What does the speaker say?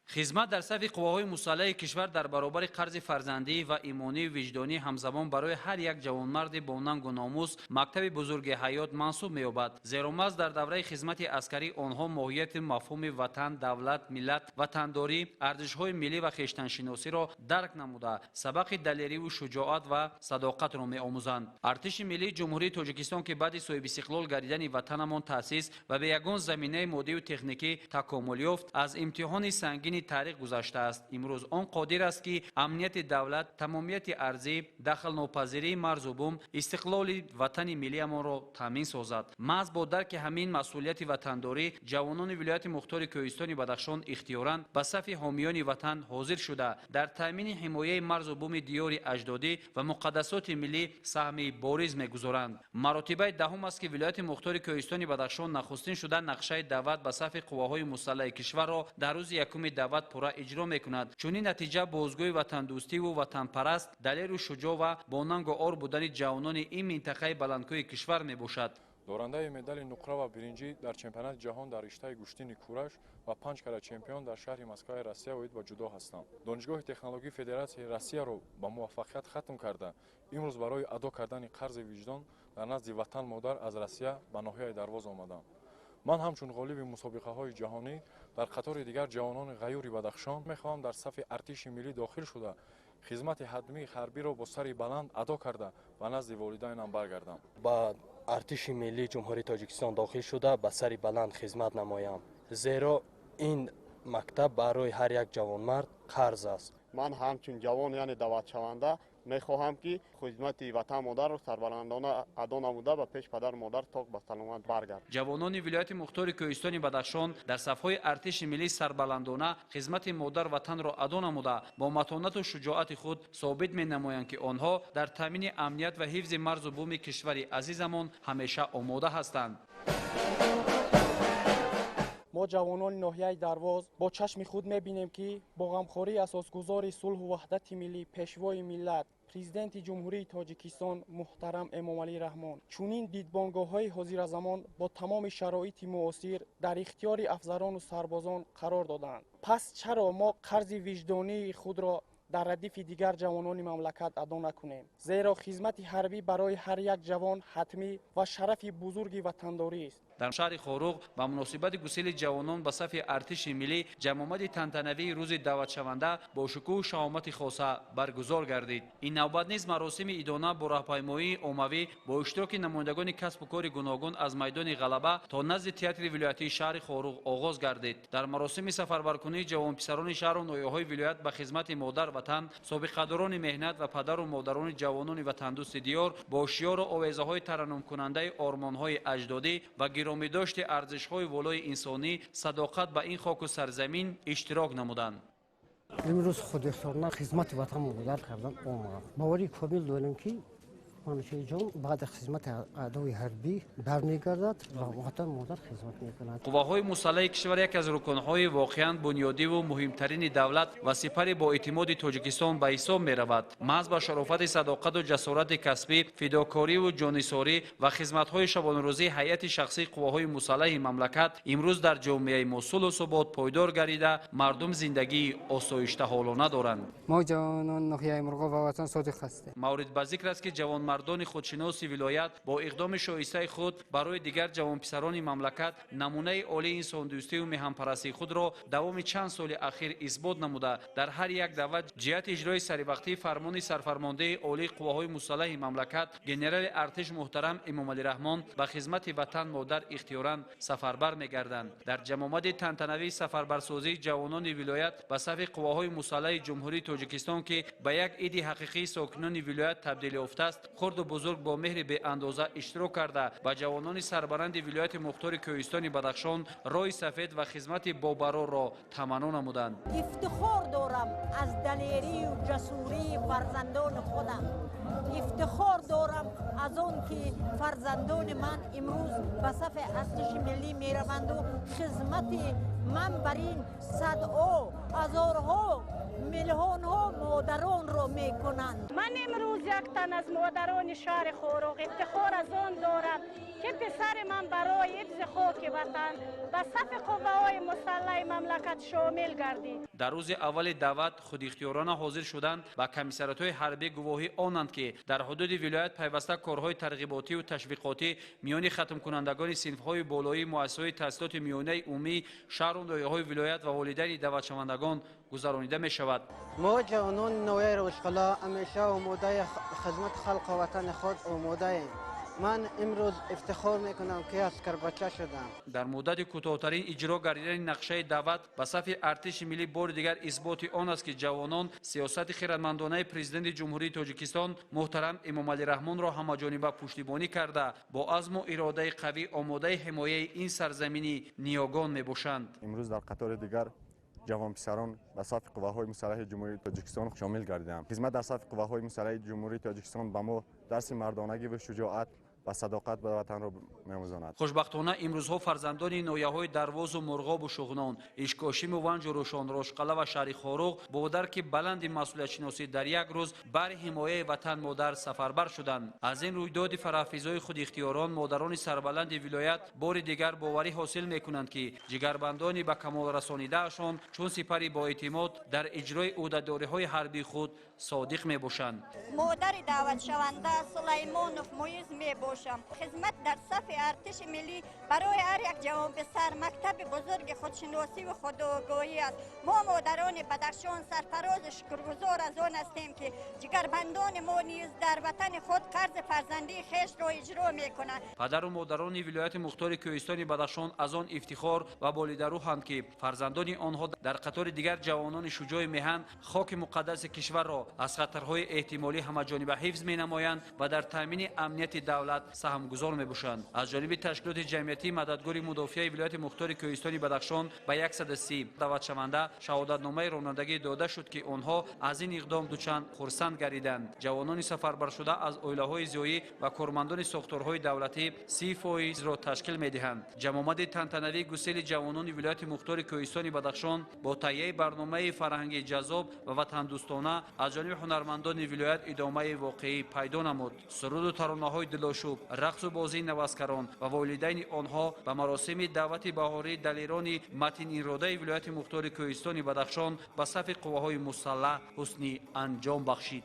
خدمت در صف قواهای مسلح کشور در برابر قرض فرزندی و ایمانی و وجدانی همزمان برای هر یک جوانمرد با ننگ و ناموس مکتب بزرگ حیات منصوب می‌یابد. زیرا محض در دوره خدمت عسکری آنها ماهیت مفهوم وطن، دولت، ملت، وطنداری، ارزش‌های ملی و خویشتن‌شناسی را درک نموده سبق دلیری و شجاعت و صداقت را می‌آموزند. ارتش ملی جمهوری تاجیکستان که بعد صاحب استقلال گردیدن وطنمان تأسیس و به یگان زمینه مادی و تکنیکی تکامل یافت از امتحان سنگین تاریخ گذشته است. امروز آن قادر است که امنیت دولت، تمامیت ارضی، دخل ناپذیری مرز و بوم، استقلال وطن ملی ما را تامین سازد. محض با درک همین مسئولیت وطنداری جوانان ولایت مختار کوهستان بدخشان اختیاراً به صف حامیان وطن حاضر شده در تامین حمایت مرز و بوم دیار اجدادی و مقدسات ملی سهم بارز می‌گذارند. مراتب دهم است که ولایت مختار کوهستان بدخشان نخستین شده نقشه دعوت به صف قواهای مسلح کشور را در روز یکم دعوت پورا اجرا می‌کند. چنین نتیجه بازگوی وطن دوستی و وطن پرست، دلیر و شجاع و با ننگ و عار بودن جوانان این منطقه بلندکوی کشور میباشد. دارنده مدال نقره و برنجی در چمپیونات جهان در رشته گشتین کورش و 5 کرات چمپیون در شهر مسکو روسیه اوید با جودو هستند. دانشگاه تکنولوژی فدراسیای روسیه را با موفقیت ختم کرده امروز برای ادا کردن قرض وجدان در نزد وطن مادر از روسیه به ناحیه درواز آمدم. من همچون غالب مسابقه های جهانی در قطار دیگر جوانان غیور بدخشان میخواهم در صف ارتش ملی داخل شده خدمت حتمی حربی را با سر بلند ادا کرده و نزد والدینم برگردم. با ارتش ملی جمهوری تاجیکستان داخل شده با سر بلند خدمت نمایم، زیرا این مکتب برای هر یک جوانمرد قرض است. من همچون جوان یعنی دعوت شونده میخواهم که خدمت وطن مادر را سربلندانه ادا نموده و پیش پدر مادر تا به سلامت برگرد. جوانان ولایت مختار کوهستان بدخشان در صفهای ارتش ملی سربلندانه خدمت مادر وطن را ادا نموده با متانت و شجاعت خود ثابت می‌نمایند که آنها در تامین امنیت و حفظ مرز و بوم کشور عزیزمان همیشه آماده هستند. ما جوانان ناحیه درواز با چشم خود می‌بینیم که با غمخوری اساسگذار صلح و وحدت ملی پیشوای ملت پرزیدنت جمهوری تاجیکستان محترم امامعلی رحمان چنین دیدبانگاه‌های حاضر زمان با تمام شرایط معاصر در اختیار افسران و سربازان قرار دادند. پس چرا ما قرض وجدانی خود را در ردیف دیگر جوانان مملکت ادا نکنیم؟ زیرا خدمت حربی برای هر یک جوان حتمی و شرف بزرگ وطنداری است. در شهر خاروق با مناسبت گسیل جوانان به صف ارتش ملی جمع تنتنوی روز دعوت شونده با شکوه و شهامت خاصه برگزار گردید. این نوبت نیز مراسم ادانه با راهپیمایی عمومی با اشتراک نمایندگان کسب و کار گوناگون از میدان غلبه تا نزد تئاتر ولایتی شهر خاروق آغاز گردید. در مراسم سفربرکنی جوان پسران شهر و ناحیه‌های ولایت به خدمت مادر وطن، سابقه‌داران مهنت و پدر و مادران جوانان وطن دوست دیار با شعار و آوازهای ترنم کننده آرمان‌های اجدادی و گرامی داشت ارزش‌های والای انسانی صداقت به این خاک و سرزمین اشتراک نمودند. امروز خود اختیارانه خدمت وطن مادر کردم آمدم. باوری کامل دارم که منوچهر جان بعد خدمت ادای حربی برمیگردد و وطن مادر خدمت میکند. قواهای مسلح کشور یک از رکن‌های واقعاً بنیادی و مهمترین دولت و سپر با اعتماد تاجیکستان به حساب می‌رود. محض با شرافت صداقت و جسارت کسبی، فداکاری و جانساری و خدمت‌های شبانه‌روزی هیئت شخصی قواهای مسلح مملکت امروز در جامعه ما صلح و ثبات پایدار گردیده مردم زندگی آسایشته حالانه دارند. ما جوانان ناحیه مرغاب و وطن صادق هستیم. مورد به ذکر است که جوان مردان خودشناس ولایت با اقدام شایسته خود برای دیگر جوان پسران مملکت نمونه عالی انسان دوستی و میهن‌پرستی خود را دوام چند سال اخیر اثبات نموده در هر یک دعوت جهت اجرای سریوقتی فرمان سرفرمانده عالی قواهای مسلح مملکت گنرال ارتش محترم امامعلی رحمان به خدمت وطن مادر اختیاراً سفربر می‌گردند. در جمامت تنتنوی سفربرسازی جوانان ولایت به صف قواهای مسلح جمهوری تاجیکستان که به یک عید حقیقی ساکنان ولایت تبدیل یافته است خرد و بزرگ با مهر به اندازه اشتراک کرده و جوانان سربلند ولایت مختار کوهستان بدخشان رای سفید و خدمت بابرا را تمنا نمودند. افتخار دارم از دلیری و جسوری فرزندان خودم. افتخار دارم از آن که فرزندان من امروز به صف ارتش ملی میروند و خدمت من بر این صدها هزارها میلیون ها مادران را میکنند. من امروز یک تن از مادران شهر خوروغ افتخار از آن دارم که پسر من برای حفظ خاک وطن به صف قوه‌های مسلح مملکت شامل گردید. در روز اول دعوت خود اختیارانه حاضر شدند و کمیسریات‌های حربی گواهی آنند که در حدود ولایت پیوسته کارهای ترغیباتی و تشویقاتی میان ختم کنندگان صنف‌های بالایی مؤسسه‌های تحصیلات میانه عمومی شهر و ناحیه‌های ولایت و والدین دعوتشوندگان گذرانیده می شود. ما جوانان نوعی روشقلا همیشه آماده خدمت خلق و وطن خود آماده ایم. من امروز افتخار میکنم که عسکر بچه شدم. در مدت کوتاه‌ترین اجرا گردیدن نقشه دعوت به صف ارتش ملی بار دیگر اثبات آن است که جوانان سیاست خردمندانه پرزیدنت جمهوری تاجیکستان محترم امامعلی رحمان را همه‌جانبه پشتیبانی کرده با عزم و اراده قوی آماده حمایت این سرزمینی نیاگان میباشند. امروز در قطار دیگر جوان پسران به صف قواهای مسلح جمهوری تاجیکستان شامل گردیدند. خدمت در صف قواهای مسلح جمهوری تاجیکستان به ما درس مردانگی و شجاعت و صداقت به وطن را می‌آموزاند. خوشبختانه امروزها فرزندان نویه‌های درواز و مرغاب و شغنان، اشکاشیم و ونج و روشن روشقله و شهر خوروغ با درک بلند مسئولیت شناسی در یک روز بر حمایت وطن مادر سفربر شدند. از این رویداد فرافیزای خود اختیاران مادران سربلند ولایت بار دیگر باوری حاصل می‌کنند که جگربندان به کمال رسانیده‌شان چون سپری با اعتماد در اجرای عهده‌داری‌های حربی خود صادق می‌باشند. مادر دعوت شونده سلیمانوف مویز میباشم. خدمت در صف ارتش ملی برای هر یک جوان پسر مکتب بزرگ خودشناسی و خودآگاهی است. ما مادران بدخشان سرفراز شکرگزار از آن هستیم که جگربندان ما نیز در وطن خود قرض فرزندی خویش را اجرا میکنند. پدر و مادران ولایت مختار کوهستان بدخشان از آن افتخار و بالیدروحند که فرزندان آنها در قطار دیگر جوانان شجاع میهن خاک مقدس کشور را از خطرهای احتمالی همه‌جانبه حفظ می‌نمایند و در تامین امنیت دولت سهمگزار می‌باشند. از جانب تشکیلات جمعیتی مددگار مدافع ولایت مختار کوهستان بدخشان به 130 دعوتشونده شهادتنامه رانندگی داده شد که آنها از این اقدام دوچند خرسند گردیدند. جوانان سفربر شده از عائله‌های زیایی و کارمندان ساختارهای دولتی 30% را تشکیل می‌دهند. جمع‌آمد تنتنوی گسیل جوانان ولایت مختار کوهستان بدخشان با تهیه برنامه فرهنگی جذاب و وطن دوستانه از جانب هنرمندان ولایت ادامه واقعی پیدا نمود. سرود و ترانه‌های دلاشوب، رقص و بازی نوازکاران و والدین آنها به مراسم دعوت بهاری دلیران متین اراده ولایت مختار کوهستان بدخشان به صف قواهای مسلح حسنی انجام بخشید.